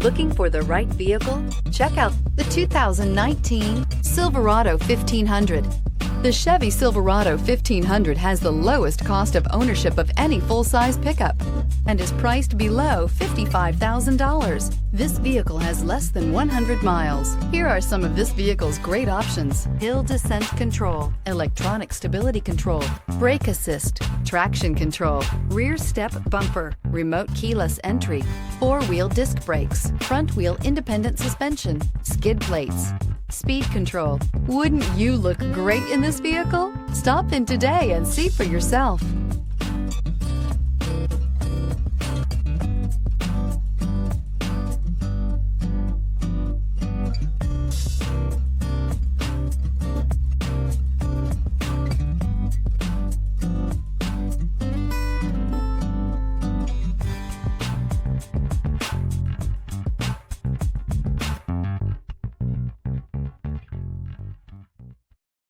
Looking for the right vehicle? Check out the 2019 Silverado 1500. The Chevy Silverado 1500 has the lowest cost of ownership of any full-size pickup and is priced below $55,000. This vehicle has less than 100 miles. Here are some of this vehicle's great options: hill descent control, electronic stability control, brake assist, traction control, rear step bumper, remote keyless entry, four-wheel disc brakes, front wheel independent suspension, skid plates, speed control. Wouldn't you look great in this vehicle? Stop in today and see for yourself.